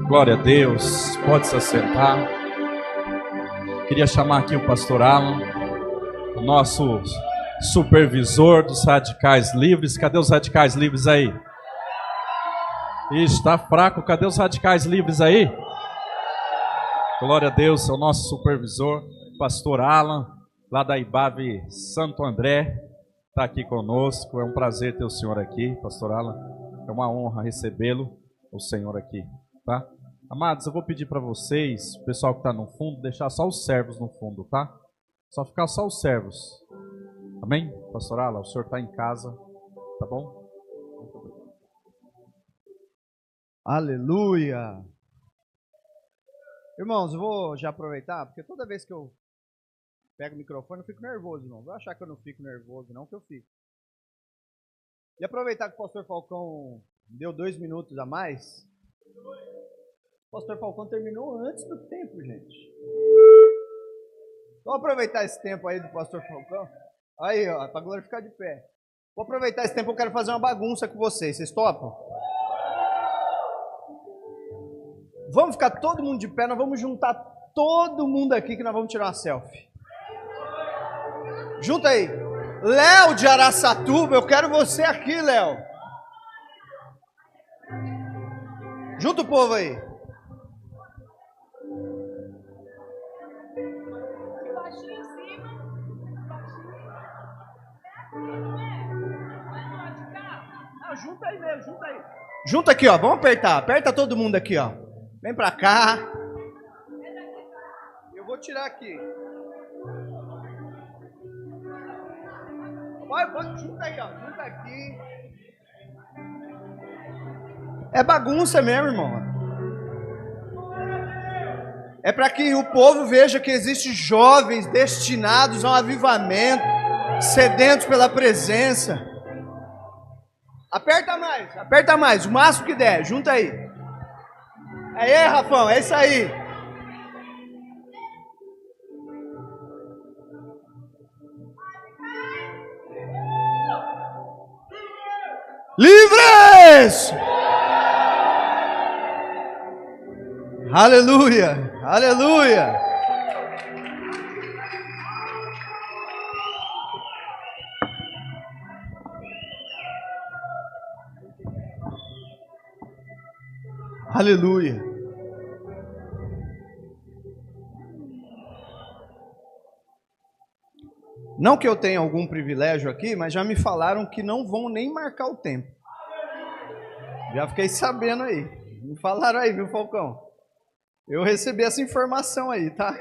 Glória a Deus, pode se assentar. Queria chamar aqui o pastor Alan, o nosso supervisor dos Radicais Livres. Cadê os Radicais Livres aí? Ixi, tá fraco, cadê os Radicais Livres aí? Glória a Deus, é o nosso supervisor, pastor Alan, lá da IBAV Santo André, está aqui conosco. É um prazer ter o senhor aqui, pastor Alan. É uma honra recebê-lo, o senhor aqui, tá? Amados, eu vou pedir para vocês, o pessoal que está no fundo, deixar só os servos no fundo, tá? Só ficar só os servos. Amém? Pastor Alan, o senhor está em casa, tá bom? Aleluia! Irmãos, eu vou já aproveitar, porque toda vez que eu pego o microfone eu fico nervoso, irmão. Vai achar que eu não fico nervoso, não, que eu fico. E aproveitar que o pastor Falcão deu 2 minutos a mais. O pastor Falcão terminou antes do tempo, gente. Vamos aproveitar esse tempo aí do pastor Falcão. Aí, ó, para glorificar de pé. Vou aproveitar esse tempo, eu quero fazer uma bagunça com vocês. Vocês topam? Vamos ficar todo mundo de pé, nós vamos juntar todo mundo aqui que nós vamos tirar uma selfie. Junta aí. Léo de Araçatuba, eu quero você aqui, Léo. Junta o povo aí. Não, junta aí mesmo, junta aí. Junta aqui, ó, vamos apertar. Aperta todo mundo aqui, ó. Vem pra cá. Eu vou tirar aqui. Pode, junta aí, ó. Junta aqui. É bagunça mesmo, irmão. É para que o povo veja que existem jovens destinados a um avivamento, sedentos pela presença. Aperta mais, o máximo que der. Junta aí. Aí, Rafão, é isso aí. Livres! Aleluia! Aleluia! Aleluia! Não que eu tenha algum privilégio aqui, mas já me falaram que não vão nem marcar o tempo. Já fiquei sabendo aí. Me falaram aí, viu, Falcão? Eu recebi essa informação aí, tá?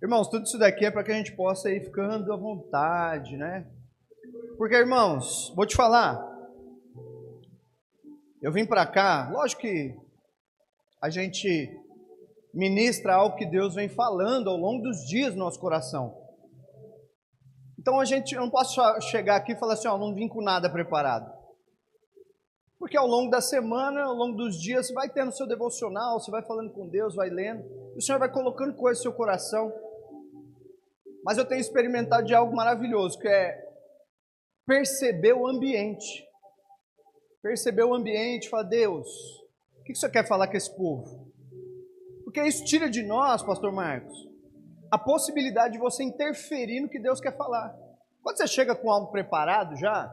Irmãos, tudo isso daqui é para que a gente possa ir ficando à vontade, né? Porque, irmãos, vou te falar. Eu vim para cá, lógico que a gente ministra algo que Deus vem falando ao longo dos dias no nosso coração. Então eu não posso chegar aqui e falar assim, ó, não vim com nada preparado. Porque ao longo da semana, ao longo dos dias, você vai tendo seu devocional, você vai falando com Deus, vai lendo, e o Senhor vai colocando coisas no seu coração. Mas eu tenho experimentado de algo maravilhoso, que é perceber o ambiente. Perceber o ambiente, falar, Deus, o que o Senhor quer falar com esse povo? Porque isso tira de nós, pastor Marcos, a possibilidade de você interferir no que Deus quer falar. Quando você chega com algo preparado já,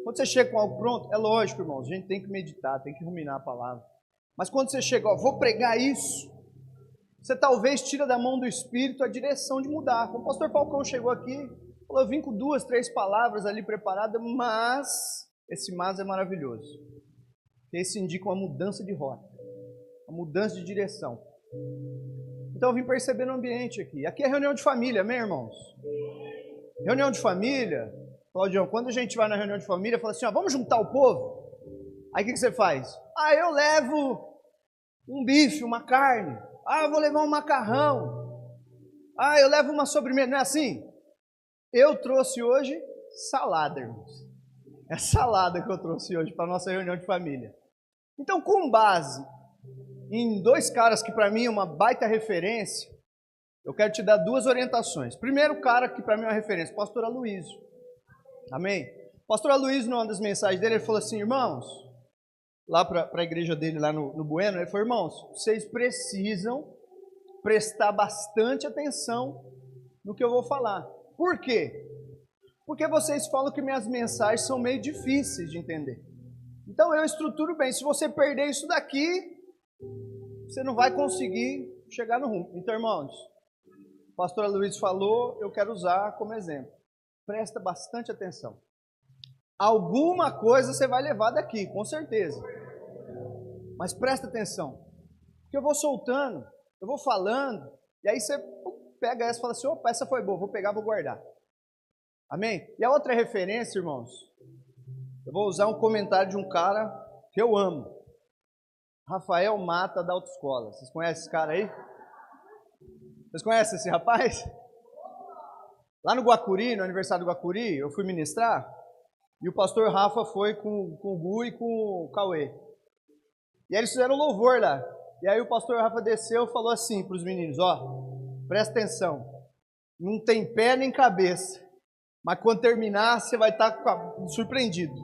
quando você chega com algo pronto, é lógico, irmãos, a gente tem que meditar, tem que ruminar a palavra. Mas quando você chega, ó, vou pregar isso, você talvez tira da mão do Espírito a direção de mudar. Como o pastor Falcão chegou aqui, falou, eu vim com 2, 3 palavras ali preparadas, mas esse mas é maravilhoso. Esse indica uma mudança de rota, uma mudança de direção. Então eu vim perceber no ambiente aqui. Aqui é reunião de família, amém, irmãos? Reunião de família. Claudião, quando a gente vai na reunião de família, fala assim, ó, vamos juntar o povo? Aí o que você faz? Ah, eu levo um bife, uma carne. Ah, eu vou levar um macarrão. Ah, eu levo uma sobremesa. Não é assim? Eu trouxe hoje salada, irmãos. É salada que eu trouxe hoje para a nossa reunião de família. Então, com base em 2 caras que para mim é uma baita referência, eu quero te dar 2 orientações. Primeiro cara que para mim é uma referência, pastor Aloysio. Amém? O pastor Aloysio, numa das mensagens dele, ele falou assim, irmãos, lá para a igreja dele, lá no Bueno, ele falou, irmãos, vocês precisam prestar bastante atenção no que eu vou falar. Por quê? Porque vocês falam que minhas mensagens são meio difíceis de entender. Então eu estruturo bem. Se você perder isso daqui, você não vai conseguir chegar no rumo. Então, irmãos, o pastor Aloysio falou, eu quero usar como exemplo. Presta bastante atenção. Alguma coisa você vai levar daqui, com certeza. Mas presta atenção. Porque eu vou soltando, eu vou falando, e aí você pega essa e fala assim, opa, essa foi boa, vou pegar, vou guardar. Amém? E a outra referência, irmãos, eu vou usar um comentário de um cara que eu amo. Rafael Mata, da Autoescola. Vocês conhecem esse cara aí? Vocês conhecem esse rapaz? Lá no Guacuri, no aniversário do Guacuri, eu fui ministrar, e o pastor Rafa foi com o Gu e com o Cauê. E aí eles fizeram louvor lá. E aí o pastor Rafa desceu e falou assim para os meninos, ó, presta atenção, não tem pé nem cabeça, mas quando terminar você vai estar surpreendido.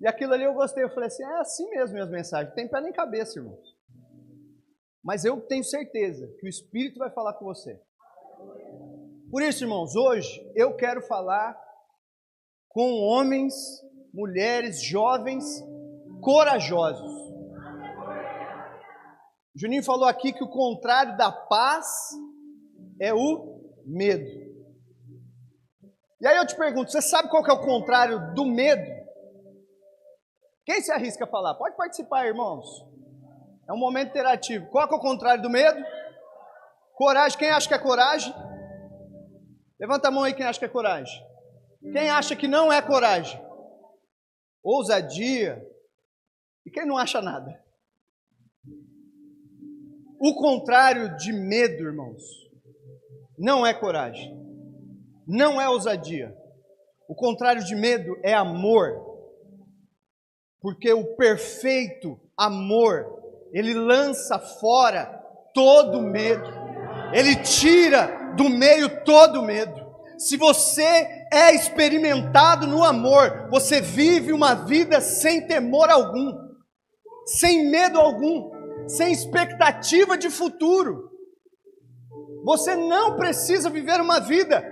E aquilo ali eu gostei, eu falei assim, é assim mesmo minhas mensagens, não tem pé nem cabeça, irmãos. Mas eu tenho certeza que o Espírito vai falar com você. Por isso, irmãos, hoje eu quero falar com homens, mulheres, jovens, corajosos. Juninho falou aqui que o contrário da paz é o medo. E aí eu te pergunto, você sabe qual que é o contrário do medo? Quem se arrisca a falar? Pode participar, irmãos. É um momento interativo. Qual que é o contrário do medo? Coragem. Quem acha que é coragem? Levanta a mão aí quem acha que é coragem. Quem acha que não é coragem? Ousadia. E quem não acha nada? O contrário de medo, irmãos, não é coragem, não é ousadia. O contrário de medo é amor. Porque o perfeito amor, ele lança fora todo medo. Ele tira do meio todo medo. Se você é experimentado no amor, você vive uma vida sem temor algum, sem medo algum, sem expectativa de futuro. Você não precisa viver uma vida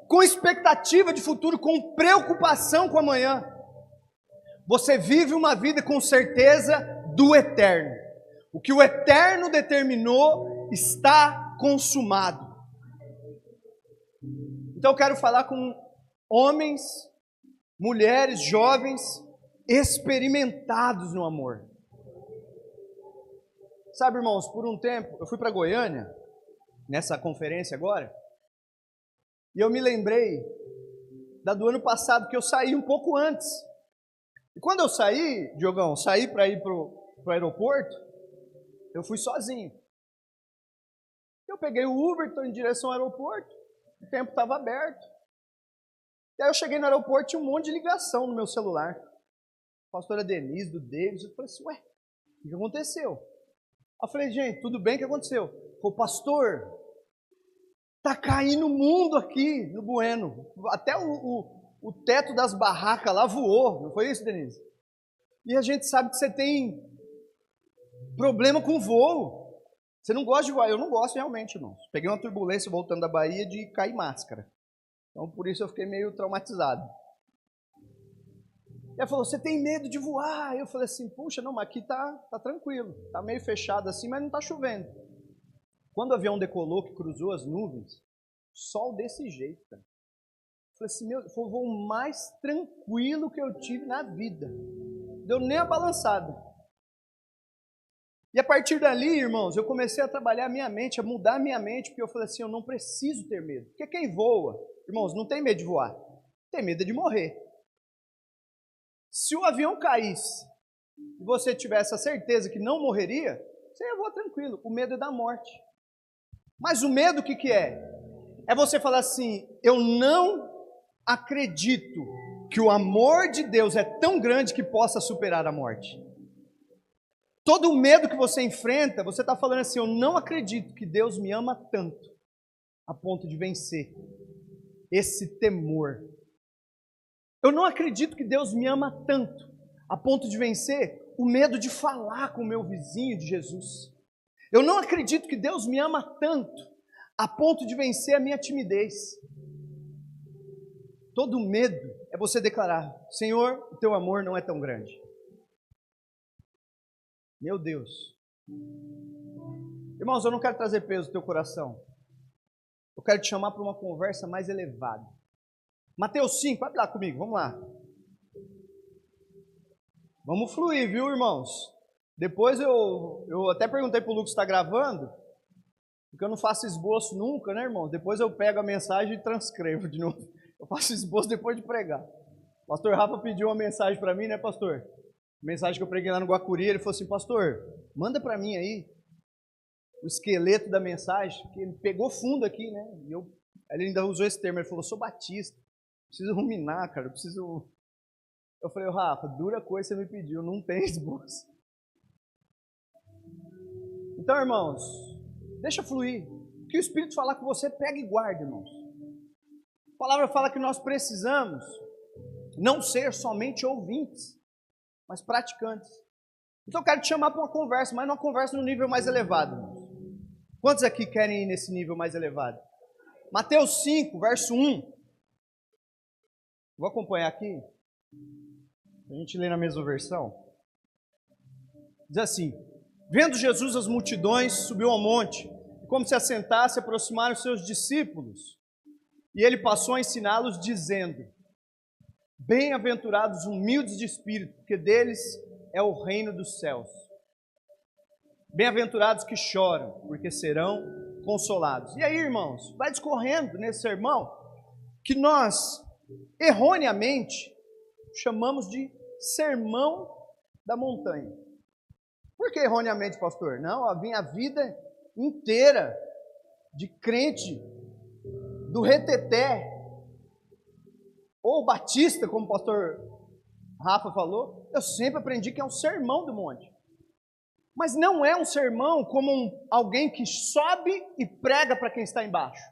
com expectativa de futuro, com preocupação com amanhã. Você vive uma vida com certeza do eterno. O que o eterno determinou está consumado. Então eu quero falar com homens, mulheres, jovens, experimentados no amor. Sabe, irmãos, por um tempo, eu fui para Goiânia, nessa conferência agora, e eu me lembrei do ano passado, que eu saí um pouco antes. E quando eu saí, Diogão, saí para ir para o aeroporto, eu fui sozinho. Eu peguei o Uber, estou em direção ao aeroporto, o tempo estava aberto. E aí eu cheguei no aeroporto, tinha um monte de ligação no meu celular. A pastora Denise, do Davis, eu falei assim, ué, o que aconteceu? Eu falei, gente, tudo bem, o que aconteceu? Falei, pastor, tá caindo o mundo aqui no Bueno. Até o teto das barracas lá voou, não foi isso, Denise? E a gente sabe que você tem problema com voo. Você não gosta de voar? Eu não gosto realmente, irmãos. Peguei uma turbulência voltando da Bahia de cair máscara. Então, por isso eu fiquei meio traumatizado. Ela falou, você tem medo de voar? Eu falei assim, puxa, não, mas aqui tá tranquilo. Tá meio fechado assim, mas não tá chovendo. Quando o avião decolou, que cruzou as nuvens, sol desse jeito, cara. Eu falei assim, foi o voo mais tranquilo que eu tive na vida. Deu nem a balançada. E a partir dali, irmãos, eu comecei a trabalhar a minha mente, a mudar a minha mente, porque eu falei assim, eu não preciso ter medo. Porque quem voa, irmãos, não tem medo de voar. Tem medo de morrer. Se o avião caísse e você tivesse a certeza que não morreria, você ia voar tranquilo. O medo é da morte. Mas o medo o que é? É você falar assim, eu não acredito que o amor de Deus é tão grande que possa superar a morte. Todo o medo que você enfrenta, você está falando assim, eu não acredito que Deus me ama tanto a ponto de vencer esse temor. Eu não acredito que Deus me ama tanto a ponto de vencer o medo de falar com o meu vizinho de Jesus. Eu não acredito que Deus me ama tanto a ponto de vencer a minha timidez. Todo medo é você declarar: Senhor, o teu amor não é tão grande. Meu Deus. Irmãos, eu não quero trazer peso no teu coração. Eu quero te chamar para uma conversa mais elevada. Mateus 5, vai lá comigo, vamos lá. Vamos fluir, viu, irmãos? Depois eu até perguntei para o Lucas se está gravando, porque eu não faço esboço nunca, né, irmão? Depois eu pego a mensagem e transcrevo de novo. Eu faço esboço depois de pregar. O pastor Rafa pediu uma mensagem para mim, né, pastor? Mensagem que eu preguei lá no Guacuri, ele falou assim: pastor, manda para mim aí o esqueleto da mensagem, porque ele pegou fundo aqui, né? E ele ainda usou esse termo, ele falou: sou batista, preciso ruminar, cara, eu preciso... Eu falei: Rafa, dura coisa você me pediu, não tem esboço. Então, irmãos, deixa fluir. O que o Espírito falar com você, pega e guarda, irmãos. A palavra fala que nós precisamos não ser somente ouvintes, mas praticantes. Então eu quero te chamar para uma conversa, mas uma conversa no nível mais elevado, irmãos. Quantos aqui querem ir nesse nível mais elevado? Mateus 5, verso 1. Vou acompanhar aqui. A gente lê na mesma versão. Diz assim: vendo Jesus as multidões, subiu ao monte, e como se assentasse, aproximaram os seus discípulos. E ele passou a ensiná-los, dizendo: bem-aventurados os humildes de espírito, porque deles é o reino dos céus. Bem-aventurados que choram, porque serão consolados. E aí, irmãos, vai discorrendo nesse sermão que nós, erroneamente, chamamos de sermão da montanha. Por que erroneamente, pastor? Não, a minha vida inteira de crente do reteté, ou batista, como o pastor Rafa falou, eu sempre aprendi que é um sermão do monte. Mas não é um sermão como alguém que sobe e prega para quem está embaixo.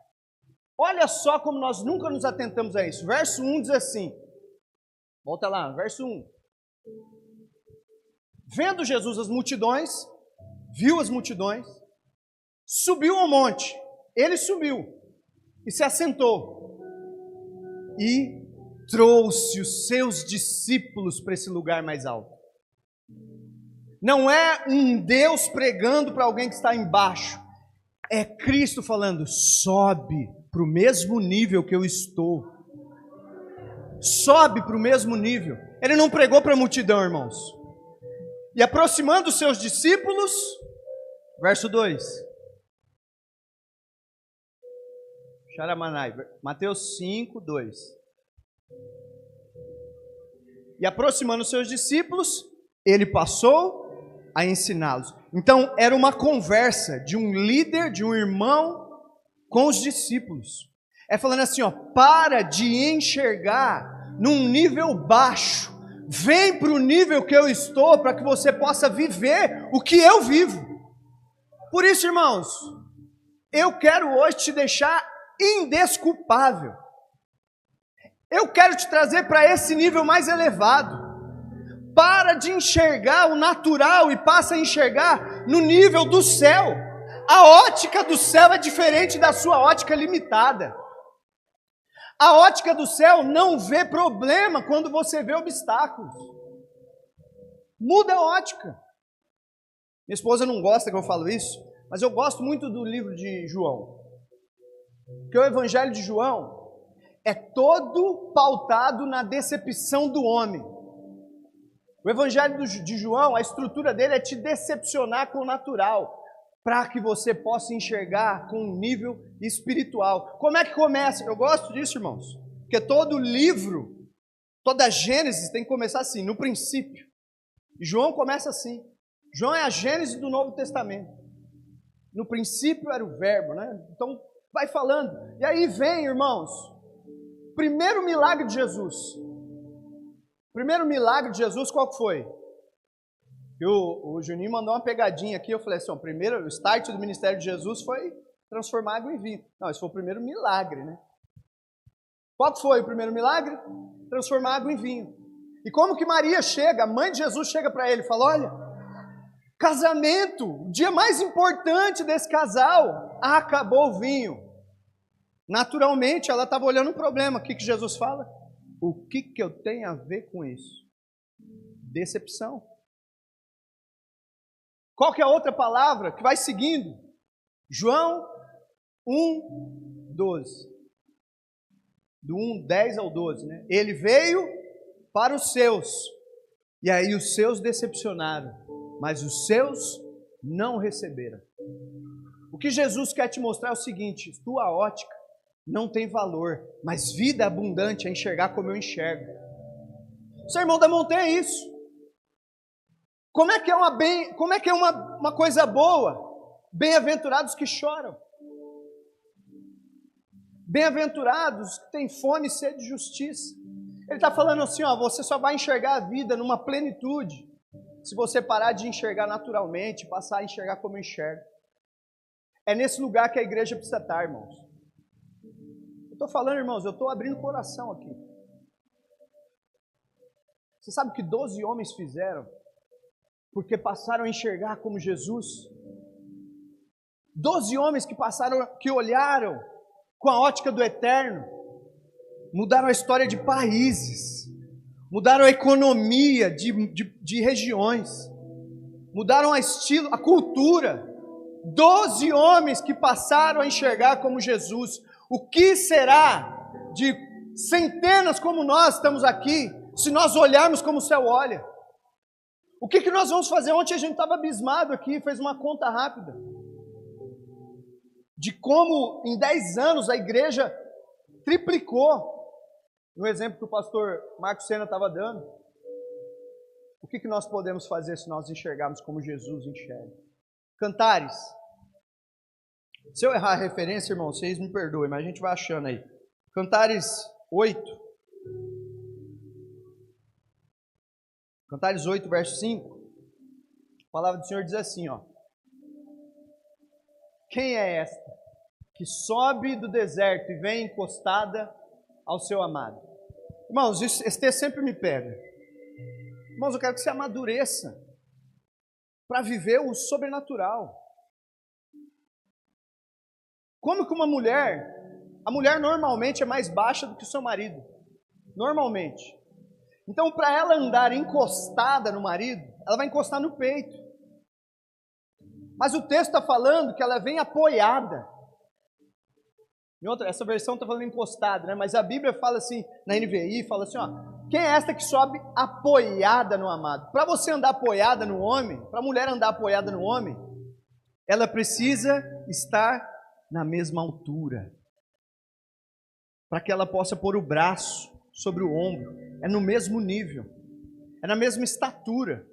Olha só como nós nunca nos atentamos a isso. Verso 1 diz assim, volta lá, verso 1. Vendo Jesus as multidões, viu as multidões, subiu ao monte. Ele subiu e se assentou e trouxe os seus discípulos para esse lugar mais alto. Não é um Deus pregando para alguém que está embaixo. É Cristo falando: sobe para o mesmo nível que eu estou. Sobe para o mesmo nível. Ele não pregou para a multidão, irmãos. E aproximando os seus discípulos, verso 2. Xaramanai, Mateus 5, 2. E aproximando os seus discípulos, ele passou a ensiná-los. Então, era uma conversa de um líder, de um irmão com os discípulos. É falando assim, ó, para de enxergar num nível baixo. Vem para o nível que eu estou, para que você possa viver o que eu vivo. Por isso, irmãos, eu quero hoje te deixar indesculpável. Eu quero te trazer para esse nível mais elevado. Para de enxergar o natural e passa a enxergar no nível do céu. A ótica do céu é diferente da sua ótica limitada. A ótica do céu não vê problema quando você vê obstáculos. Muda a ótica. Minha esposa não gosta que eu falo isso, mas eu gosto muito do livro de João. Porque o evangelho de João é todo pautado na decepção do homem. O evangelho de João, a estrutura dele é te decepcionar com o natural, para que você possa enxergar com um nível espiritual. Como é que começa? Eu gosto disso, irmãos, porque todo livro, toda Gênesis tem que começar assim, no princípio. E João começa assim. João é a Gênesis do Novo Testamento. No princípio era o verbo, né? Então, vai falando. E aí vem, irmãos, primeiro milagre de Jesus. Primeiro milagre de Jesus, qual foi? O Juninho mandou uma pegadinha aqui, eu falei assim, o primeiro, o start do ministério de Jesus foi transformar água em vinho. Não, esse foi o primeiro milagre, né? Qual foi o primeiro milagre? transformar água em vinho. E como que Maria chega, a mãe de Jesus chega para ele e fala, olha, casamento, o dia mais importante desse casal, acabou o vinho. Naturalmente, ela estava olhando um problema. O que Jesus fala? O que eu tenho a ver com isso? Decepção. Qual que é a outra palavra que vai seguindo? João 1:12. Do 1:10 ao 12, né? Ele veio para os seus, e aí os seus decepcionaram, mas os seus não receberam. O que Jesus quer te mostrar é o seguinte: tua ótica não tem valor, mas vida abundante é enxergar como eu enxergo. O Sermão da Montanha é isso. Como é que é uma coisa boa? Bem-aventurados que choram. Bem-aventurados que têm fome e sede de justiça. Ele está falando assim, ó, você só vai enxergar a vida numa plenitude se você parar de enxergar naturalmente, passar a enxergar como eu enxergo. É nesse lugar que a igreja precisa estar, irmãos. Eu estou falando, irmãos, eu estou abrindo o coração aqui. Você sabe o que 12 homens fizeram? Porque passaram a enxergar como Jesus. 12 homens que olharam com a ótica do eterno, mudaram a história de países, mudaram a economia de regiões, mudaram a cultura. 12 homens que passaram a enxergar como Jesus. O que será de centenas como nós estamos aqui, se nós olharmos como o céu olha? O que nós vamos fazer? Ontem a gente estava abismado aqui, fez uma conta rápida, de como em 10 anos a igreja triplicou, no exemplo que o pastor Marcos Sena estava dando. O que nós podemos fazer se nós enxergarmos como Jesus enxerga? Cantares. Se eu errar a referência, irmão, vocês me perdoem, mas a gente vai achando aí. Cantares 8. Cantares 8, verso 5. A palavra do Senhor diz assim, ó. Quem é esta que sobe do deserto e vem encostada ao seu amado? Irmãos, esse texto sempre me pega. Irmãos, eu quero que você amadureça para viver o sobrenatural. Como que a mulher normalmente é mais baixa do que o seu marido. Normalmente. Então, para ela andar encostada no marido, ela vai encostar no peito. Mas o texto está falando que ela vem apoiada. Essa versão está falando encostada, né? Mas a Bíblia fala assim, na NVI, fala assim, ó, quem é esta que sobe apoiada no amado? Para você andar apoiada no homem, para a mulher andar apoiada no homem, ela precisa estar na mesma altura, para que ela possa pôr o braço sobre o ombro, é no mesmo nível, é na mesma estatura.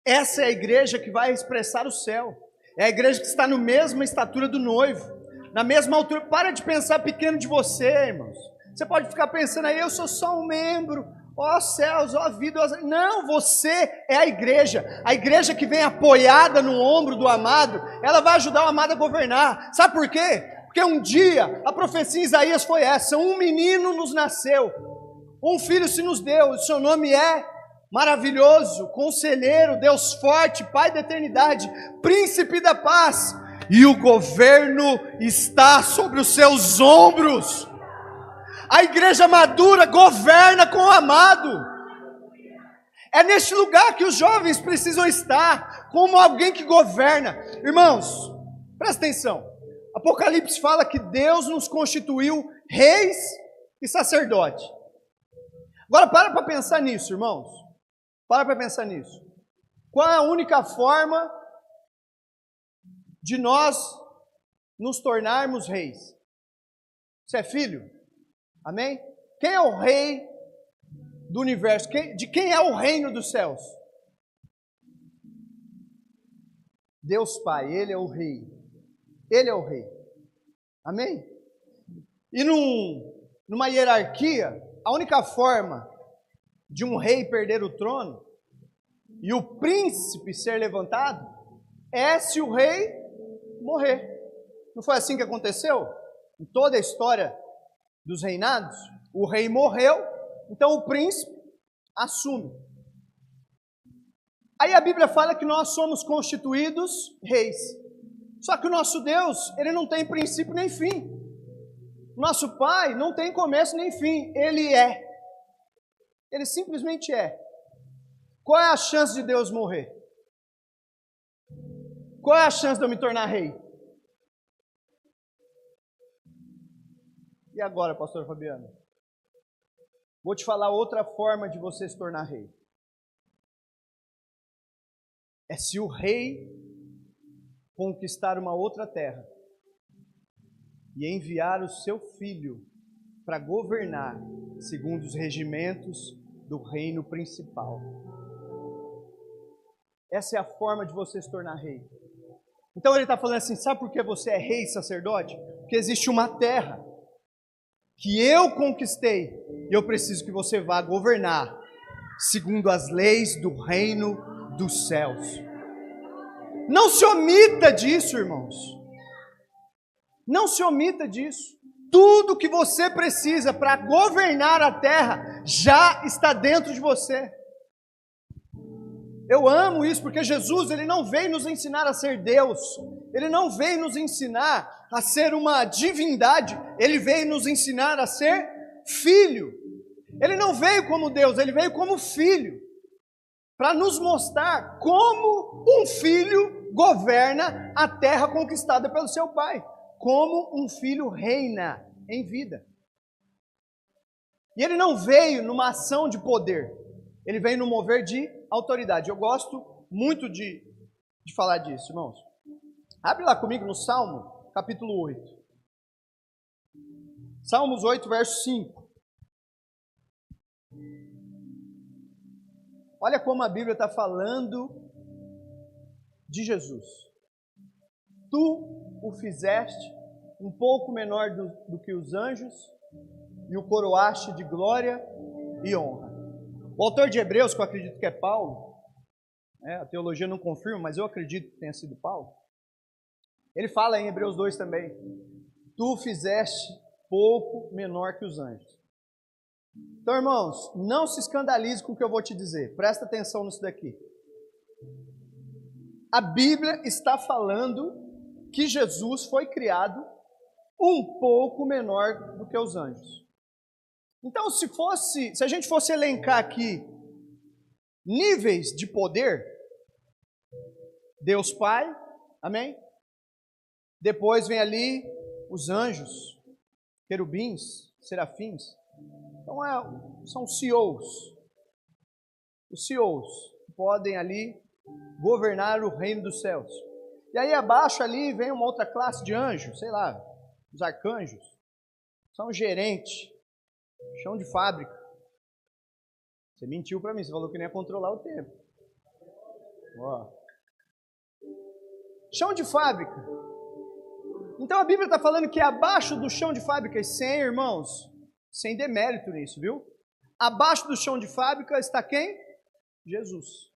Essa é a igreja que vai expressar o céu, é a igreja que está na mesma estatura do noivo, na mesma altura. Para de pensar pequeno de você, irmãos. Você pode ficar pensando aí, eu sou só um membro, ó céus, ó vida, ó... Não, você é a igreja que vem apoiada no ombro do amado, ela vai ajudar o amado a governar. Sabe por quê? Porque um dia, a profecia em Isaías foi essa, um menino nos nasceu, um filho se nos deu, o seu nome é maravilhoso, conselheiro, Deus forte, Pai da eternidade, príncipe da paz, e o governo está sobre os seus ombros. A igreja madura governa com o amado. É neste lugar que os jovens precisam estar, como alguém que governa. Irmãos, presta atenção. Apocalipse fala que Deus nos constituiu reis e sacerdotes. Agora para pensar nisso, irmãos. Para pensar nisso. Qual é a única forma de nós nos tornarmos reis? Você é filho? Amém? Quem é o rei do universo? De quem é o reino dos céus? Deus Pai, Ele é o rei. Ele é o rei. Amém? E numa hierarquia, a única forma de um rei perder o trono e o príncipe ser levantado é se o rei morrer. Não foi assim que aconteceu? Em toda a história dos reinados, o rei morreu Então o príncipe assume. Aí a Bíblia fala que nós somos constituídos reis. Só que o nosso Deus, ele não tem princípio nem fim. Nosso Pai não tem começo nem fim. Ele é. Ele simplesmente é. Qual é a chance de Deus morrer? Qual é a chance de eu me tornar rei? E agora, pastor Fabiano? Vou te falar outra forma de você se tornar rei. É se o rei conquistar uma outra terra e enviar o seu filho para governar segundo os regimentos do reino principal. Essa é a forma de você se tornar rei. Então ele está falando assim, sabe por que você é rei e sacerdote? Porque existe uma terra que eu conquistei e eu preciso que você vá governar segundo as leis do reino dos céus. Não se omita disso, irmãos. Não se omita disso. Tudo que você precisa para governar a terra já está dentro de você. Eu amo isso porque Jesus, ele não veio nos ensinar a ser Deus. Ele não veio nos ensinar a ser uma divindade. Ele veio nos ensinar a ser filho. Ele não veio como Deus, ele veio como filho. Para nos mostrar como um filho governa a terra conquistada pelo seu pai. Como um filho reina em vida. E ele não veio numa ação de poder. Ele veio no mover de autoridade. Eu gosto muito de falar disso, irmãos. Abre lá comigo no Salmo, capítulo 8. Salmos 8, verso 5. Olha como a Bíblia está falando de Jesus. Tu o fizeste um pouco menor do que os anjos e o coroaste de glória e honra. O autor de Hebreus, que eu acredito que é Paulo, a teologia não confirma, mas eu acredito que tenha sido Paulo, ele fala em Hebreus 2 também, tu fizeste pouco menor que os anjos. Então, irmãos, não se escandalize com o que eu vou te dizer, presta atenção nisso daqui. A Bíblia está falando que Jesus foi criado um pouco menor do que os anjos. Então, se a gente fosse elencar aqui níveis de poder, Deus Pai, amém? Depois vem ali os anjos, querubins, serafins. Então são CEOs. Os CEOs podem ali governar o reino dos céus. E aí abaixo ali vem uma outra classe de anjos, sei lá, os arcanjos. São gerentes. Chão de fábrica. Você mentiu para mim, você falou que não ia controlar o tempo. Ó. Chão de fábrica. Então a Bíblia está falando que abaixo do chão de fábrica, sem irmãos, sem demérito nisso, viu? Abaixo do chão de fábrica está quem? Jesus.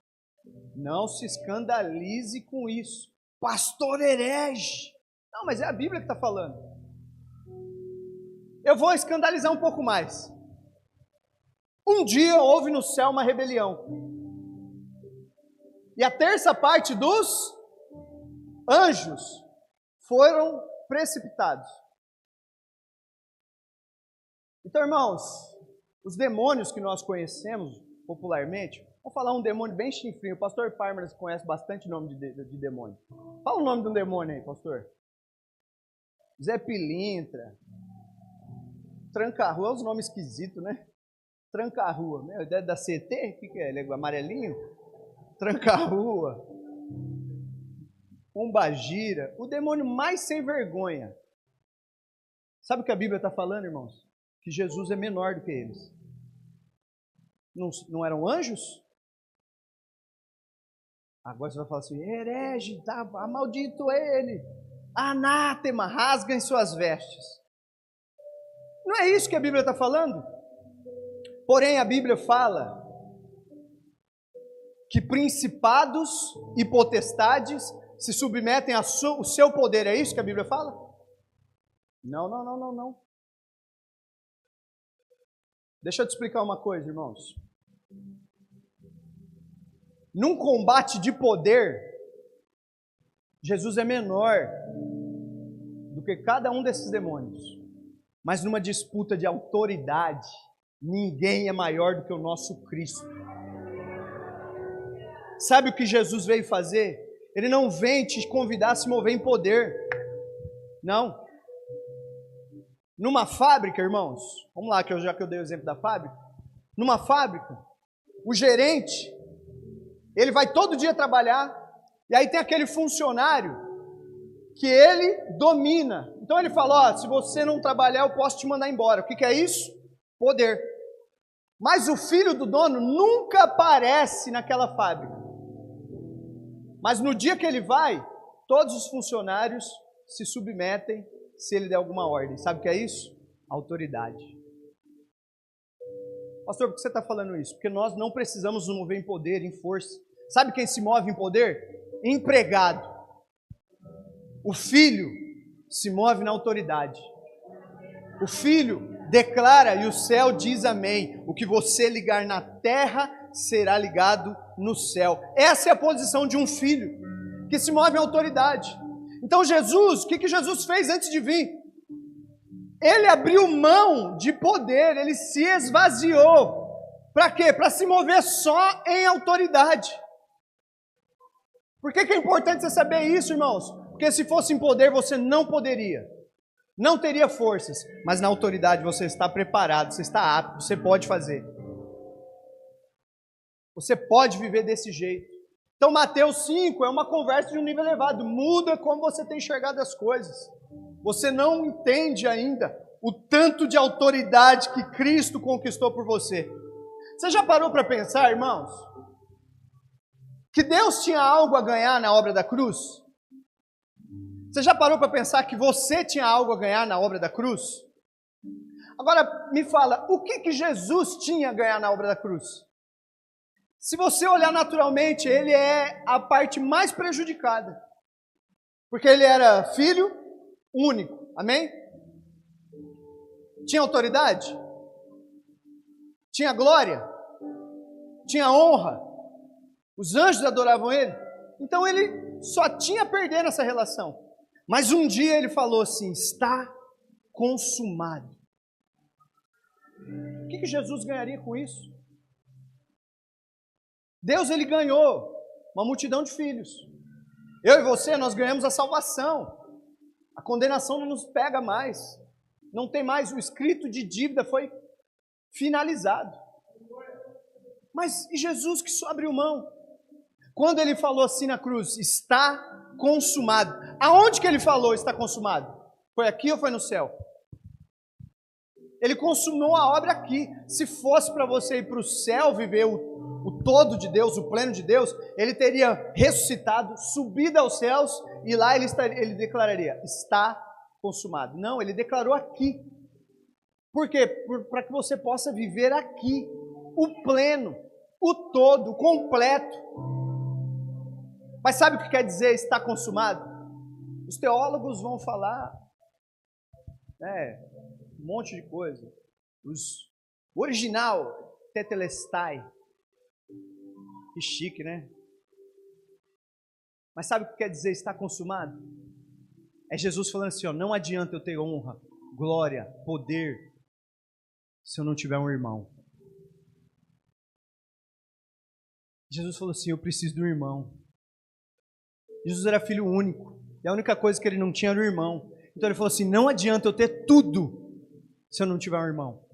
Não se escandalize com isso. Pastor herege. Não, mas é a Bíblia que está falando. Eu vou escandalizar um pouco mais. Um dia houve no céu uma rebelião. E a terça parte dos anjos foram precipitados. Então, irmãos, os demônios que nós conhecemos popularmente, vou falar um demônio bem chifrinho. O pastor Parmenas conhece bastante nome de demônio. Fala o nome de um demônio aí, pastor. Zé Pilintra. Tranca-rua, é uns nomes esquisitos, né? Tranca-rua, né? É da CT? O que é? Ele é amarelinho? Tranca-rua. Pombagira. O demônio mais sem vergonha. Sabe o que a Bíblia está falando, irmãos? Que Jesus é menor do que eles. Não eram anjos? Agora você vai falar assim, herege, tá, amaldito ele. Anátema, rasguem suas vestes. Não é isso que a Bíblia está falando? Porém, a Bíblia fala que principados e potestades se submetem ao seu poder. É isso que a Bíblia fala? Não. Deixa eu te explicar uma coisa, irmãos. Num combate de poder, Jesus é menor do que cada um desses demônios. Mas numa disputa de autoridade, ninguém é maior do que o nosso Cristo. Sabe o que Jesus veio fazer? Ele não vem te convidar a se mover em poder. Não. Numa fábrica, irmãos, vamos lá, já que eu dei o exemplo da fábrica. Numa fábrica, o gerente, ele vai todo dia trabalhar, e aí tem aquele funcionário que ele domina. Então ele fala, se você não trabalhar, eu posso te mandar embora. O que é isso? Poder. Mas o filho do dono nunca aparece naquela fábrica. Mas no dia que ele vai, todos os funcionários se submetem se ele der alguma ordem. Sabe o que é isso? Autoridade. Pastor, por que você está falando isso? Porque nós não precisamos nos mover em poder, em força. Sabe quem se move em poder? Empregado. O filho se move na autoridade. O filho declara e o céu diz amém. O que você ligar na terra será ligado no céu. Essa é a posição de um filho que se move em autoridade. Então Jesus, o que Jesus fez antes de vir? Ele abriu mão de poder, ele se esvaziou. Para quê? Para se mover só em autoridade. Por que é importante você saber isso, irmãos? Porque se fosse em poder, você não poderia. Não teria forças. Mas na autoridade você está preparado, você está apto, você pode fazer. Você pode viver desse jeito. Então Mateus 5 é uma conversa de um nível elevado. Muda como você tem enxergado as coisas. Você não entende ainda o tanto de autoridade que Cristo conquistou por você. Você já parou para pensar, irmãos, que Deus tinha algo a ganhar na obra da cruz? Você já parou para pensar que você tinha algo a ganhar na obra da cruz? Agora me fala, o que Jesus tinha a ganhar na obra da cruz? Se você olhar naturalmente, ele é a parte mais prejudicada. Porque ele era filho único. Amém? Tinha autoridade? Tinha glória? Tinha honra? Os anjos adoravam ele? Então ele só tinha a perder nessa relação. Mas um dia ele falou assim, está consumado. O que Jesus ganharia com isso? Deus, ele ganhou uma multidão de filhos. Eu e você, nós ganhamos a salvação. A condenação não nos pega mais. Não tem mais, o escrito de dívida foi finalizado. Mas e Jesus que só abriu mão? Quando ele falou assim na cruz, está consumado. Aonde que ele falou está consumado? Foi aqui ou foi no céu? Ele consumou a obra aqui. Se fosse para você ir para o céu viver o todo de Deus, o pleno de Deus, ele teria ressuscitado, subido aos céus e lá ele declararia, está consumado. Não, ele declarou aqui. Por quê? Para que você possa viver aqui, o pleno, o todo, o completo. Mas sabe o que quer dizer está consumado? Os teólogos vão falar um monte de coisa. O original, tetelestai. Que chique, né? Mas sabe o que quer dizer está consumado? É Jesus falando assim, não adianta eu ter honra, glória, poder, se eu não tiver um irmão. Jesus falou assim, eu preciso de um irmão. Jesus era filho único, e a única coisa que ele não tinha era o irmão. Então ele falou assim, não adianta eu ter tudo, se eu não tiver um irmão.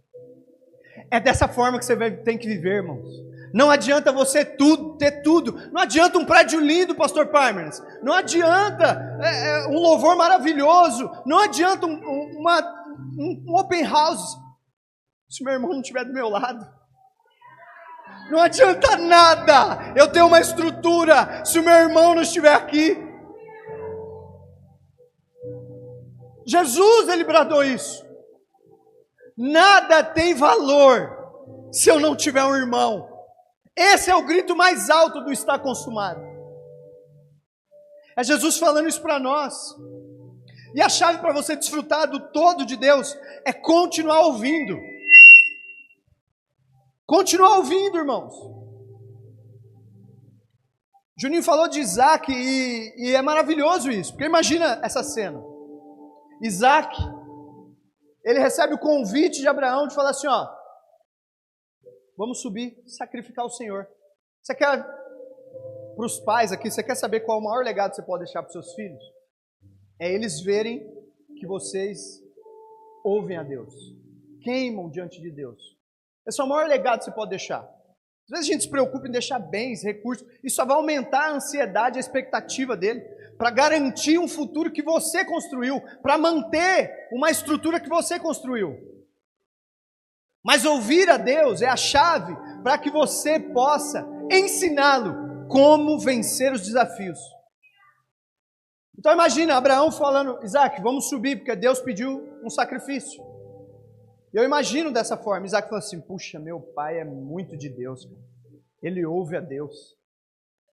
É dessa forma que você tem que viver, irmãos. Não adianta você ter tudo. Não adianta um prédio lindo, pastor Parmenas. Não adianta um louvor maravilhoso. Não adianta um open house, se meu irmão não estiver do meu lado. Não adianta nada eu ter uma estrutura se o meu irmão não estiver aqui. Jesus, ele bradou isso. Nada tem valor se eu não tiver um irmão. Esse é o grito mais alto do está consumado. É Jesus falando isso para nós. E a chave para você desfrutar do todo de Deus é continuar ouvindo. Continuar ouvindo, irmãos. Juninho falou de Isaac e é maravilhoso isso, porque imagina essa cena. Isaac, ele recebe o convite de Abraão de falar assim, ó, vamos subir, sacrificar o Senhor. Você quer, para os pais aqui, você quer saber qual é o maior legado que você pode deixar para os seus filhos? É eles verem que vocês ouvem a Deus, queimam diante de Deus. Esse é o maior legado que você pode deixar. Às vezes a gente se preocupa em deixar bens, recursos, isso só vai aumentar a ansiedade, a expectativa dele, para garantir um futuro que você construiu, para manter uma estrutura que você construiu. Mas ouvir a Deus é a chave para que você possa ensiná-lo como vencer os desafios. Então imagina Abraão falando, Isaac, vamos subir, porque Deus pediu um sacrifício. Eu imagino dessa forma, Isaac falou assim, puxa, meu pai é muito de Deus, cara. Ele ouve a Deus.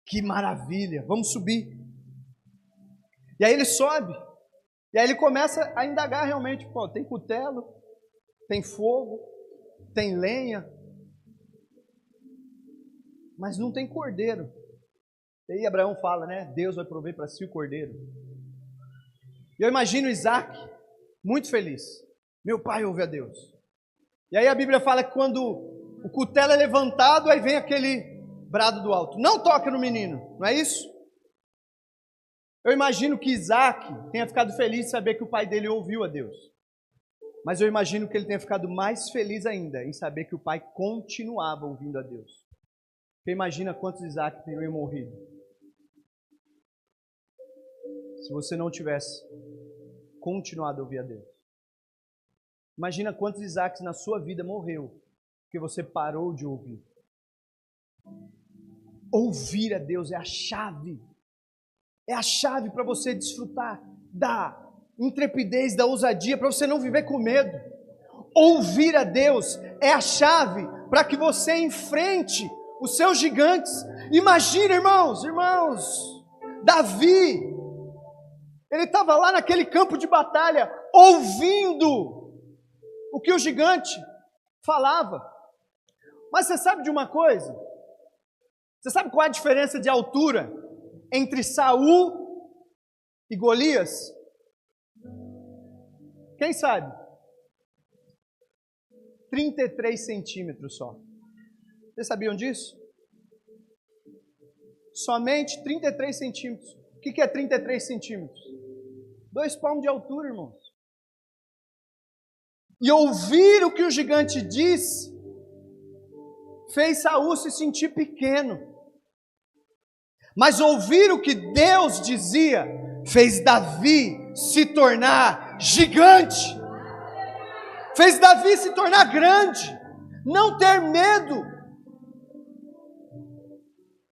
Que maravilha, vamos subir. E aí ele sobe, e aí ele começa a indagar realmente, pô, tem cutelo, tem fogo, tem lenha, mas não tem cordeiro. E aí Abraão fala, né, Deus vai prover para si o cordeiro. E eu imagino Isaac muito feliz. Meu pai ouve a Deus. E aí a Bíblia fala que quando o cutelo é levantado, aí vem aquele brado do alto. Não toque no menino, não é isso? Eu imagino que Isaac tenha ficado feliz de saber que o pai dele ouviu a Deus. Mas eu imagino que ele tenha ficado mais feliz ainda em saber que o pai continuava ouvindo a Deus. Porque imagina quantos Isaac teriam morrido se você não tivesse continuado a ouvir a Deus. Imagina quantos Isaques na sua vida morreu porque você parou de ouvir. Ouvir a Deus é a chave. É a chave para você desfrutar da intrepidez, da ousadia, para você não viver com medo. Ouvir a Deus é a chave para que você enfrente os seus gigantes. Imagina, irmãos, Davi, ele estava lá naquele campo de batalha, ouvindo o que o gigante falava. Mas você sabe de uma coisa? Você sabe qual é a diferença de altura entre Saul e Golias? Quem sabe? 33 centímetros só. Vocês sabiam disso? Somente 33 centímetros. O que é 33 centímetros? 2 palmos de altura, irmãos. E ouvir o que o gigante disse fez Saul se sentir pequeno. Mas ouvir o que Deus dizia fez Davi se tornar gigante. Fez Davi se tornar grande. Não ter medo.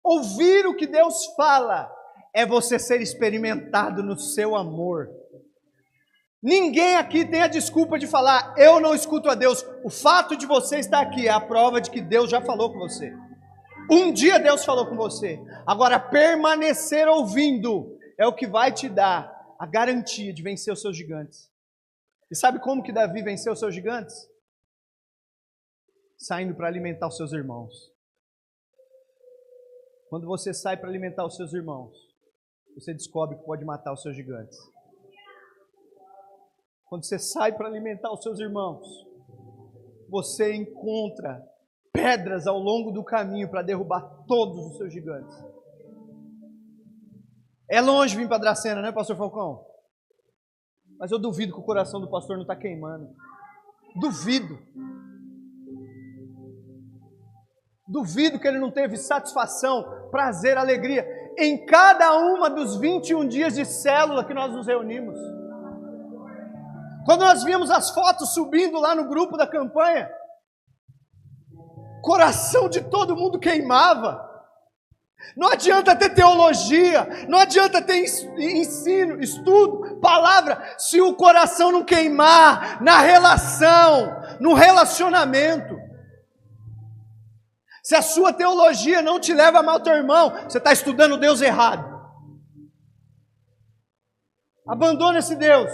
Ouvir o que Deus fala é você ser experimentado no seu amor. Ninguém aqui tem a desculpa de falar, eu não escuto a Deus. O fato de você estar aqui é a prova de que Deus já falou com você. Um dia Deus falou com você. Agora, permanecer ouvindo é o que vai te dar a garantia de vencer os seus gigantes. E sabe como que Davi venceu os seus gigantes? Saindo para alimentar os seus irmãos. Quando você sai para alimentar os seus irmãos, você descobre que pode matar os seus gigantes. Quando você sai para alimentar os seus irmãos, você encontra pedras ao longo do caminho para derrubar todos os seus gigantes. É longe vir para Dracena, né, pastor Falcão? Mas eu duvido que o coração do pastor não está queimando. Duvido. Duvido que ele não teve satisfação, prazer, alegria em cada uma dos 21 dias de célula que nós nos reunimos. Quando nós víamos as fotos subindo lá no grupo da campanha, coração de todo mundo queimava. Não adianta ter teologia, não adianta ter ensino, estudo, palavra, se o coração não queimar na relação, no relacionamento. Se a sua teologia não te leva a amar o teu irmão, você está estudando Deus errado. Abandona esse Deus.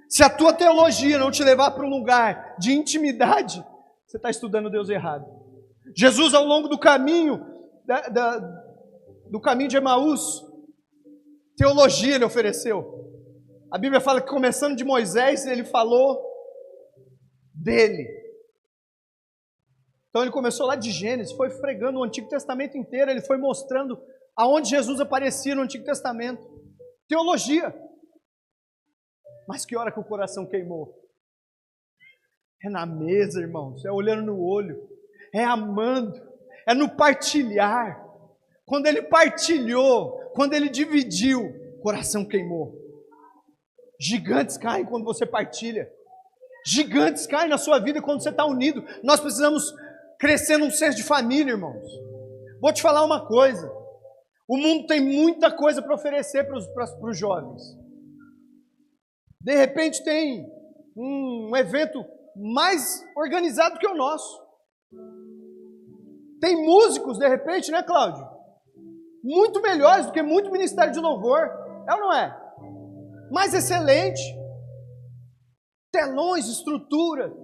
Se a tua teologia não te levar para um lugar de intimidade, você está estudando Deus errado. Jesus, ao longo do caminho, do caminho de Emaús, teologia ele ofereceu. A Bíblia fala que começando de Moisés, ele falou dele. Então ele começou lá de Gênesis, foi fregando o Antigo Testamento inteiro, ele foi mostrando aonde Jesus aparecia no Antigo Testamento. Teologia. Mas que hora que o coração queimou? É na mesa, irmãos, é olhando no olho, é amando, é no partilhar. Quando ele partilhou, quando ele dividiu, o coração queimou. Gigantes caem quando você partilha. Gigantes caem na sua vida quando você está unido. Nós precisamos crescer num senso de família, irmãos. Vou te falar uma coisa. O mundo tem muita coisa para oferecer para os jovens. De repente tem um evento mais organizado que o nosso. Tem músicos, de repente, né, Cláudio? Muito melhores do que muito ministério de louvor. É ou não é? Mais excelente. Telões, estrutura.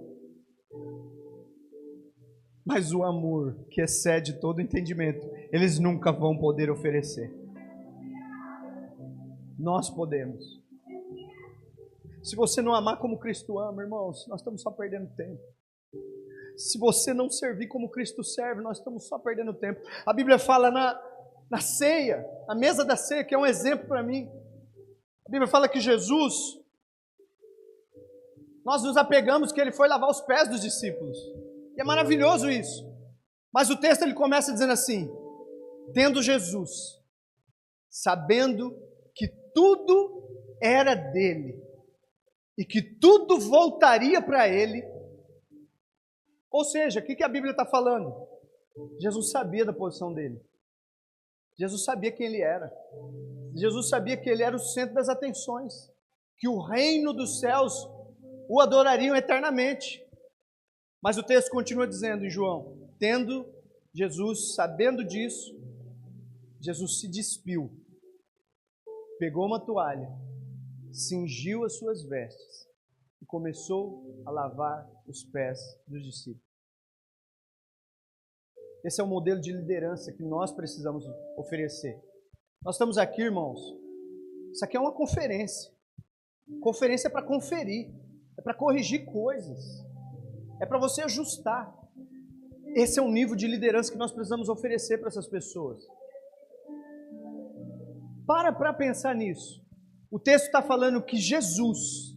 Mas o amor que excede todo entendimento, eles nunca vão poder oferecer. Nós podemos. Se você não amar como Cristo ama, irmãos, nós estamos só perdendo tempo. Se você não servir como Cristo serve, nós estamos só perdendo tempo. A Bíblia fala na ceia, na mesa da ceia, que é um exemplo para mim. A Bíblia fala que Jesus, nós nos apegamos que ele foi lavar os pés dos discípulos. E é maravilhoso isso. Mas o texto ele começa dizendo assim: tendo Jesus, sabendo que tudo era dele e que tudo voltaria para ele. Ou seja, o que a Bíblia está falando? Jesus sabia da posição dele. Jesus sabia quem ele era. Jesus sabia que ele era o centro das atenções, que o reino dos céus o adorariam eternamente. Mas o texto continua dizendo em João: tendo Jesus, sabendo disso, Jesus se despiu, pegou uma toalha, cingiu as suas vestes e começou a lavar os pés dos discípulos. Esse é o modelo de liderança que nós precisamos oferecer. Nós estamos aqui, irmãos, isso aqui é uma conferência. Conferência é para conferir, é para corrigir coisas, é para você ajustar. Esse é o nível de liderança que nós precisamos oferecer para essas pessoas. Para pensar nisso. O texto está falando que Jesus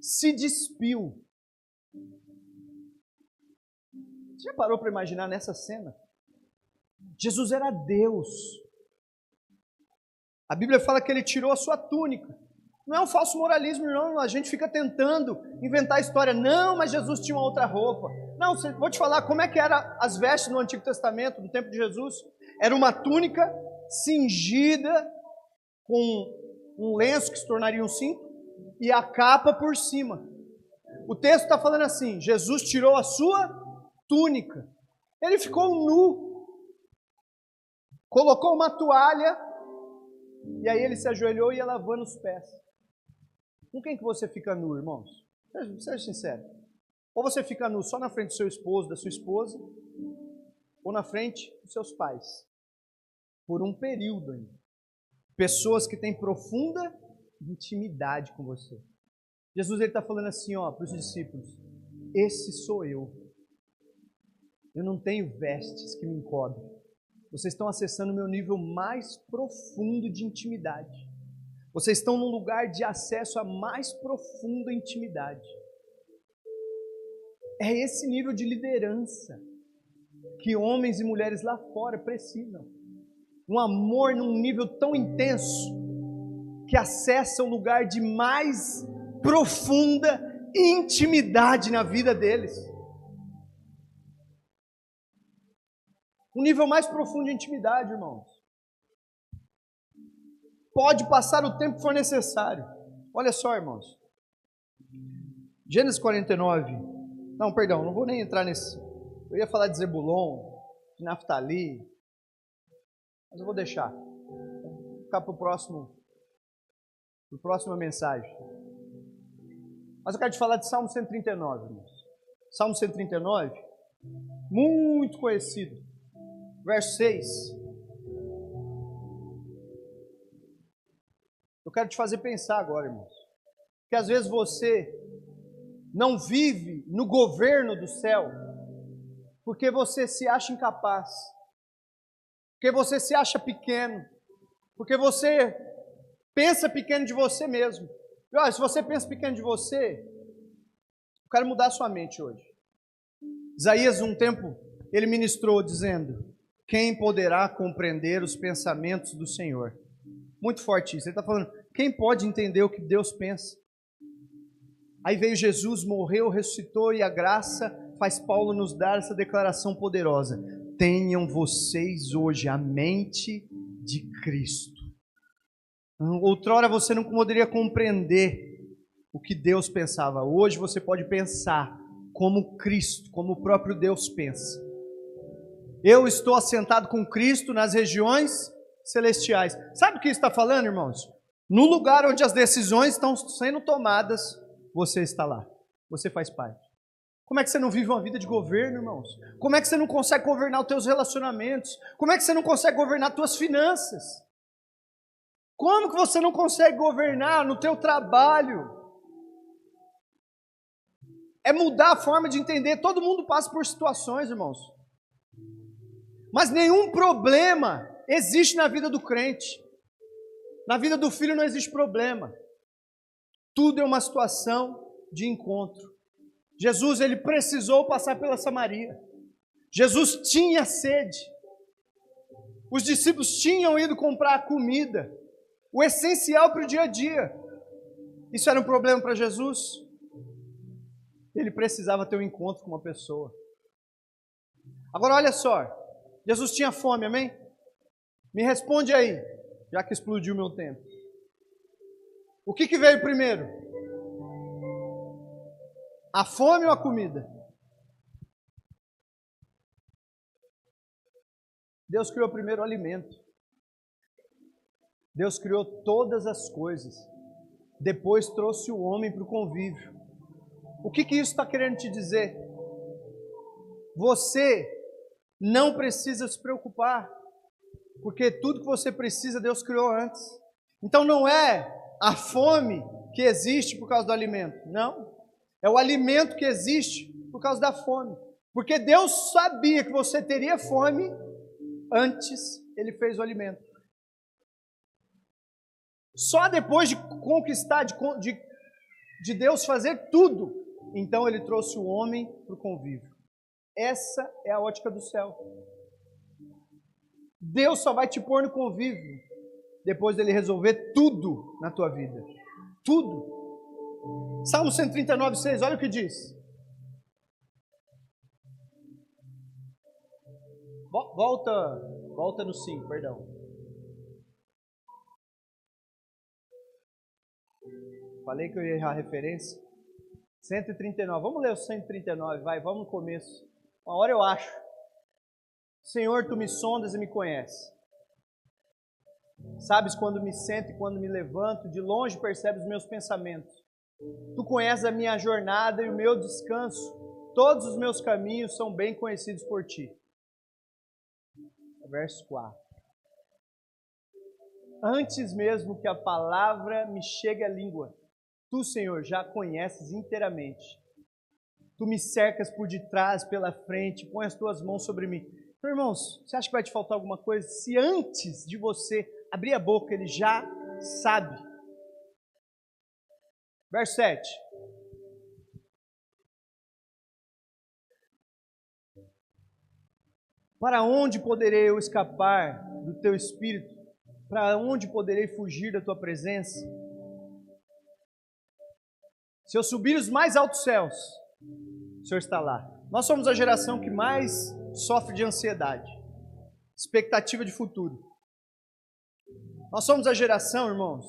se despiu. Você já parou para imaginar nessa cena? Jesus era Deus. A Bíblia fala que ele tirou a sua túnica. Não é um falso moralismo, não. A gente fica tentando inventar história. Não, mas Jesus tinha uma outra roupa. Não, vou te falar como é que eram as vestes no Antigo Testamento, no tempo de Jesus. Era uma túnica cingida com um lenço que se tornaria um cinto e a capa por cima. O texto está falando assim: Jesus tirou a sua túnica. Ele ficou nu. Colocou uma toalha e aí ele se ajoelhou e ia lavando os pés. Com quem que você fica nu, irmãos? Seja sincero. Ou você fica nu só na frente do seu esposo, da sua esposa, ou na frente dos seus pais. Por um período ainda. Pessoas que têm profunda intimidade com você. Jesus está falando assim, para os discípulos: esse sou eu. Eu não tenho vestes que me encobrem. Vocês estão acessando o meu nível mais profundo de intimidade. Vocês estão num lugar de acesso à mais profunda intimidade. É esse nível de liderança que homens e mulheres lá fora precisam. Um amor num nível tão intenso que acessa o lugar de mais profunda intimidade na vida deles. Um nível mais profundo de intimidade, irmãos. Pode passar o tempo que for necessário. Olha só, irmãos. Gênesis 49. Não, perdão, não vou nem entrar nesse. Eu ia falar de Zebulon, de Naftali, mas eu vou deixar. Vou ficar para próxima mensagem. Mas eu quero te falar de Salmo 139, irmãos. Salmo 139, muito conhecido. Verso 6. Eu quero te fazer pensar agora, irmãos. Que às vezes você não vive no governo do céu porque você se acha incapaz, porque você se acha pequeno, porque você pensa pequeno de você mesmo. E olha, se você pensa pequeno de você, eu quero mudar a sua mente hoje. Isaías, um tempo, ele ministrou dizendo: quem poderá compreender os pensamentos do Senhor? Muito forte isso. Ele está falando, quem pode entender o que Deus pensa? Aí veio Jesus, morreu, ressuscitou, e a graça faz Paulo nos dar essa declaração poderosa: tenham vocês hoje a mente de Cristo. Outrora você não poderia compreender o que Deus pensava. Hoje você pode pensar como Cristo, como o próprio Deus pensa. Eu estou assentado com Cristo nas regiões celestiais. Sabe o que está falando, irmãos? No lugar onde as decisões estão sendo tomadas, você está lá. Você faz parte. Como é que você não vive uma vida de governo, irmãos? Como é que você não consegue governar os teus relacionamentos? Como é que você não consegue governar as tuas finanças? Como que você não consegue governar no teu trabalho? É mudar a forma de entender. Todo mundo passa por situações, irmãos. Mas nenhum problema existe na vida do crente. Na vida do filho não existe problema. Tudo é uma situação de encontro. Jesus, ele precisou passar pela Samaria. Jesus tinha sede. Os discípulos tinham ido comprar comida, o essencial para o dia a dia. Isso era um problema para Jesus? Ele precisava ter um encontro com uma pessoa. Agora olha só, Jesus tinha fome, amém? Me responde aí, já que explodiu o meu tempo. O que veio primeiro? A fome ou a comida? Deus criou primeiro o alimento. Deus criou todas as coisas. Depois trouxe o homem para o convívio. O que isso está querendo te dizer? Você não precisa se preocupar, porque tudo que você precisa Deus criou antes. Então não é a fome que existe por causa do alimento, não. É o alimento que existe por causa da fome. Porque Deus sabia que você teria fome, antes Ele fez o alimento. Só depois de conquistar, de Deus fazer tudo, então Ele trouxe o homem para o convívio. Essa é a ótica do céu. Deus só vai te pôr no convívio depois dele resolver tudo na tua vida. Tudo. Salmo 139, 6, olha o que diz. Volta no 5, perdão. Falei que eu ia errar a referência. 139, vamos ler o 139, vamos no começo. Uma hora eu acho. Senhor, Tu me sondas e me conheces. Sabes quando me sento e quando me levanto, de longe percebes os meus pensamentos. Tu conheces a minha jornada e o meu descanso. Todos os meus caminhos são bem conhecidos por Ti. Verso 4. Antes mesmo que a palavra me chegue à língua, Tu, Senhor, já conheces inteiramente. Tu me cercas por detrás, pela frente, põe as Tuas mãos sobre mim. Então, irmãos, você acha que vai te faltar alguma coisa? Se antes de você abrir a boca, Ele já sabe. Verso 7. Para onde poderei eu escapar do Teu Espírito? Para onde poderei fugir da Tua presença? Se eu subir os mais altos céus, o Senhor está lá. Nós somos a geração que mais sofre de ansiedade, expectativa de futuro. Nós somos a geração, irmãos,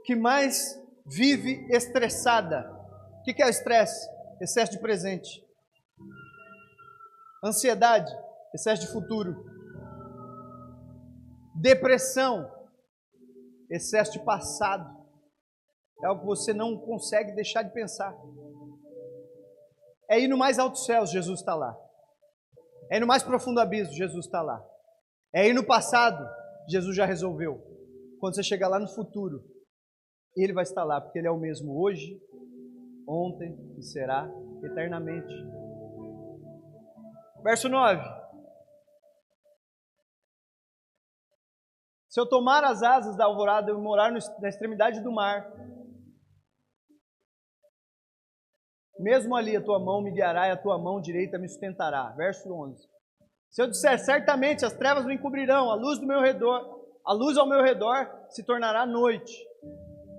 que mais vive estressada. O que é o estresse? Excesso de presente. Ansiedade, excesso de futuro. Depressão, excesso de passado. É algo que você não consegue deixar de pensar. É ir no mais alto céu, Jesus está lá. É ir no mais profundo abismo, Jesus está lá. É ir no passado, Jesus já resolveu. Quando você chegar lá no futuro, Ele vai estar lá, porque Ele é o mesmo hoje, ontem e será eternamente. Verso 9. Se eu tomar as asas da alvorada e morar na extremidade do mar, mesmo ali a tua mão me guiará e a tua mão direita me sustentará. Verso 11. Se eu disser, certamente as trevas me encobrirão, a luz ao meu redor se tornará noite.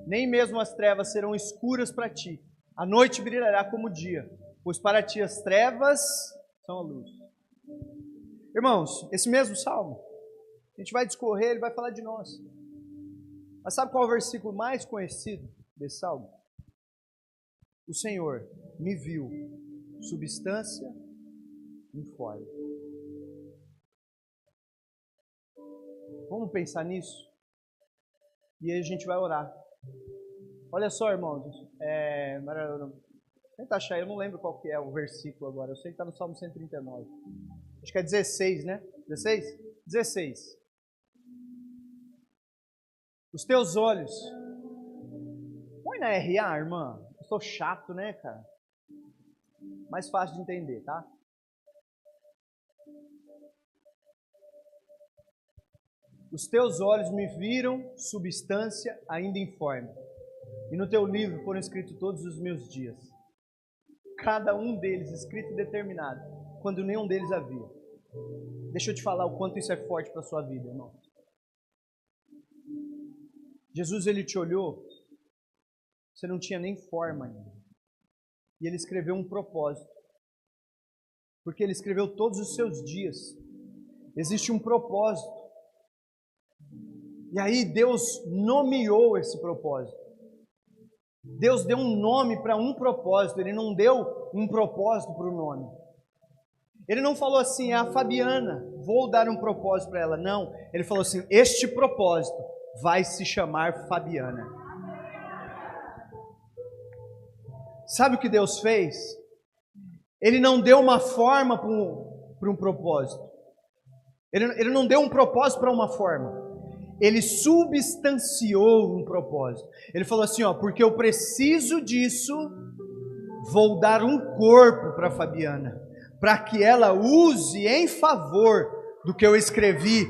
Nem mesmo as trevas serão escuras para ti. A noite brilhará como o dia, pois para ti as trevas são a luz. Irmãos, esse mesmo salmo, a gente vai discorrer, ele vai falar de nós. Mas sabe qual é o versículo mais conhecido desse salmo? O Senhor me viu, substância informe. Vamos pensar nisso? E aí a gente vai orar. Olha só, irmãos. Tenta achar, eu não lembro qual que é o versículo agora. Eu sei que está no Salmo 139. Acho que é 16, né? 16? 16. Os teus olhos. Põe na RA, irmã. Eu sou chato, né, cara? Mais fácil de entender, tá? Os teus olhos me viram substância ainda informe, e no teu livro foram escritos todos os meus dias, cada um deles escrito e determinado, quando nenhum deles havia. Deixa eu te falar o quanto isso é forte para a sua vida, irmão. Jesus, Ele te olhou, você não tinha nem forma ainda, e Ele escreveu um propósito, porque Ele escreveu todos os seus dias. Existe um propósito. E aí Deus nomeou esse propósito. Deus deu um nome para um propósito. Ele não deu um propósito para o nome. Ele não falou assim, a Fabiana, vou dar um propósito para ela. Não, Ele falou assim, este propósito vai se chamar Fabiana. Sabe o que Deus fez? Ele não deu uma forma para um propósito. Ele não deu um propósito para uma forma. Ele substanciou um propósito. Ele falou assim, ó, porque eu preciso disso, vou dar um corpo para Fabiana, para que ela use em favor do que eu escrevi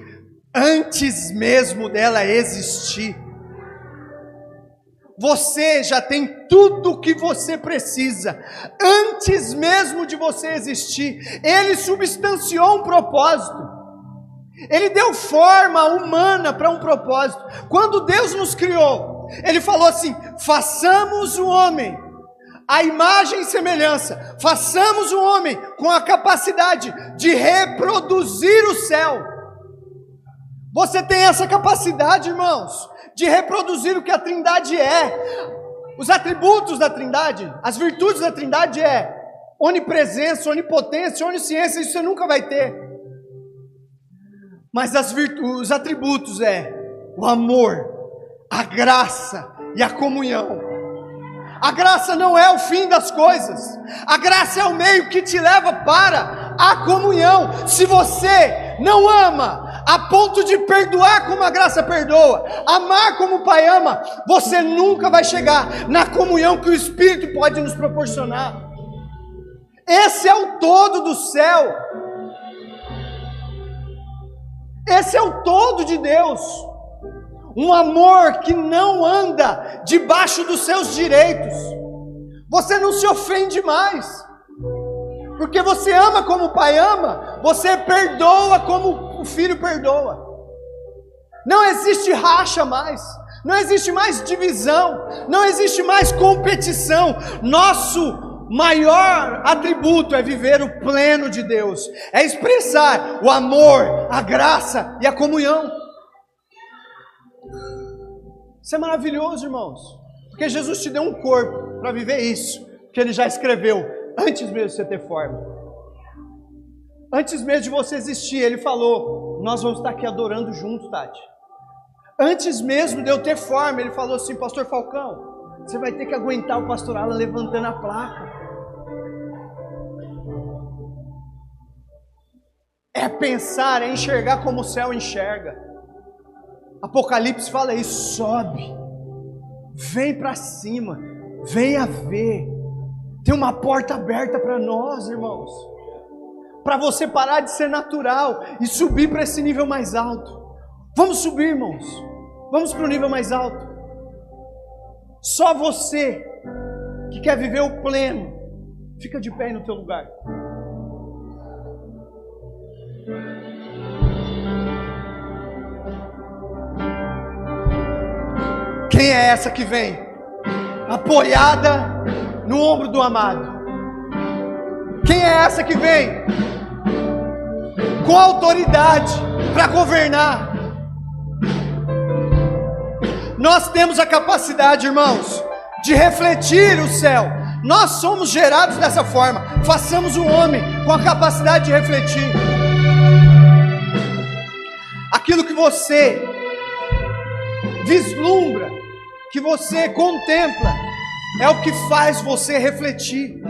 antes mesmo dela existir. Você já tem tudo o que você precisa, antes mesmo de você existir. Ele substanciou um propósito. Ele deu forma humana para um propósito. Quando Deus nos criou, Ele falou assim, façamos o homem à imagem e semelhança. Façamos o homem com a capacidade de reproduzir o céu. Você tem essa capacidade, irmãos, de reproduzir o que a Trindade é. Os atributos da Trindade, as virtudes da Trindade é onipresença, onipotência, onisciência, isso você nunca vai ter. Mas os atributos é o amor, a graça e a comunhão. A graça não é o fim das coisas. A graça é o meio que te leva para a comunhão. Se você não ama a ponto de perdoar como a graça perdoa, amar como o Pai ama, você nunca vai chegar na comunhão que o Espírito pode nos proporcionar. Esse é o todo do céu. Esse é o todo de Deus. Um amor que não anda debaixo dos seus direitos. Você não se ofende mais, porque você ama como o Pai ama. Você perdoa como o Filho perdoa. Não existe racha mais. Não existe mais divisão. Não existe mais competição. Nosso maior atributo é viver o pleno de Deus, é expressar o amor, a graça e a comunhão. Isso é maravilhoso, irmãos, porque Jesus te deu um corpo para viver isso, que Ele já escreveu antes mesmo de você ter forma, antes mesmo de você existir. Ele falou, nós vamos estar aqui adorando juntos, Tati. Antes mesmo de eu ter forma, Ele falou assim, pastor Falcão, você vai ter que aguentar o pastor Alan levantando a placa. é pensar, é enxergar como o céu enxerga. Apocalipse fala isso, sobe, vem para cima, venha ver. Tem uma porta aberta para nós, irmãos. Para você parar de ser natural e subir para esse nível mais alto. Vamos subir, irmãos. Vamos para o nível mais alto. Só você que quer viver o pleno, fica de pé aí no teu lugar. Quem é essa que vem apoiada no ombro do amado? Quem é essa que vem com autoridade para governar? Nós temos a capacidade, irmãos, de refletir o céu. Nós somos gerados dessa forma. Façamos o homem com a capacidade de refletir. Aquilo que você vislumbra, que você contempla, é o que faz você refletir.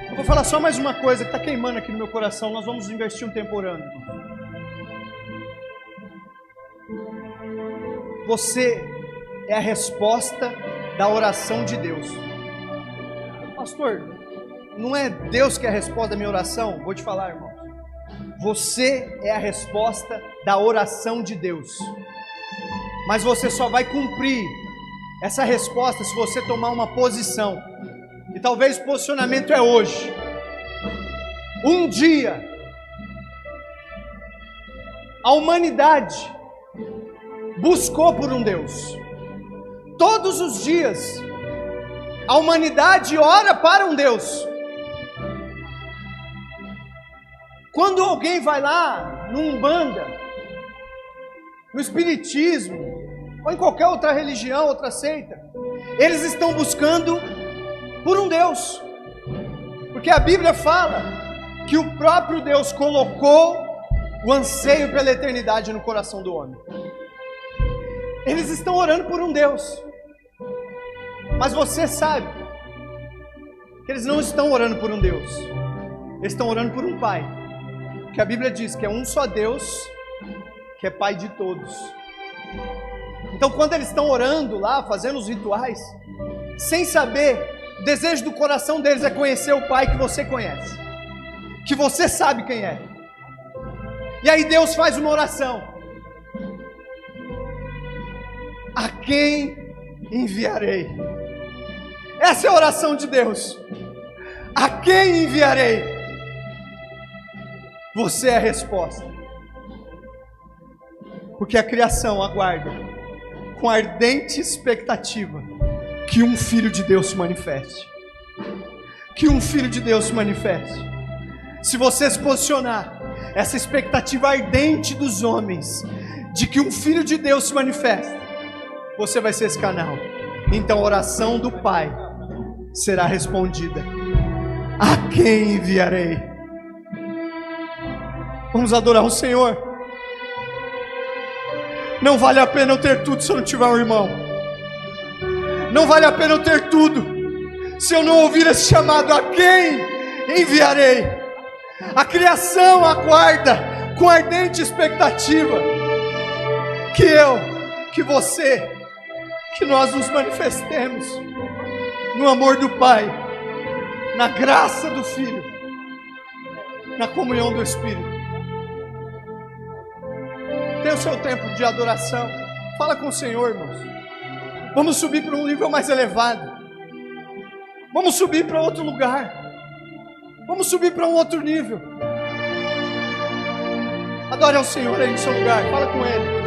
Eu vou falar só mais uma coisa que está queimando aqui no meu coração. Nós vamos investir um tempo orando. Você é a resposta da oração de Deus. Pastor, não é Deus que é a resposta da minha oração? Vou te falar, irmão. Você é a resposta da oração de Deus. Mas você só vai cumprir essa resposta se você tomar uma posição. E talvez o posicionamento é hoje. Um dia, a humanidade buscou por um Deus. Todos os dias, a humanidade ora para um Deus. Quando alguém vai lá no Umbanda, no Espiritismo, ou em qualquer outra religião, outra seita, eles estão buscando por um Deus. Porque a Bíblia fala que o próprio Deus colocou o anseio pela eternidade no coração do homem. Eles estão orando por um Deus. Mas você sabe que eles não estão orando por um Deus. Eles estão orando por um Pai. Que a Bíblia diz que é um só Deus, que é Pai de todos. Então quando eles estão orando lá, fazendo os rituais, sem saber, o desejo do coração deles é conhecer o Pai que você conhece, que você sabe quem é. E aí Deus faz uma oração: a quem enviarei? Essa é a oração de Deus. A quem enviarei? Você é a resposta. Porque a criação aguarda com ardente expectativa que um Filho de Deus se manifeste. Que um Filho de Deus se manifeste. Se você se posicionar, essa expectativa ardente dos homens de que um Filho de Deus se manifeste, você vai ser esse canal. Então a oração do Pai será respondida: a quem enviarei? Vamos adorar o Senhor. Não vale a pena eu ter tudo se eu não tiver um irmão. Não vale a pena eu ter tudo se eu não ouvir esse chamado: a quem enviarei? A criação aguarda com ardente expectativa que eu, que você, que nós nos manifestemos no amor do Pai, na graça do Filho, na comunhão do Espírito. Tenha o seu tempo de adoração. Fala com o Senhor, irmãos. Vamos subir para um nível mais elevado. Vamos subir para outro lugar. Vamos subir para um outro nível. Adore ao Senhor aí no seu lugar. Fala com Ele.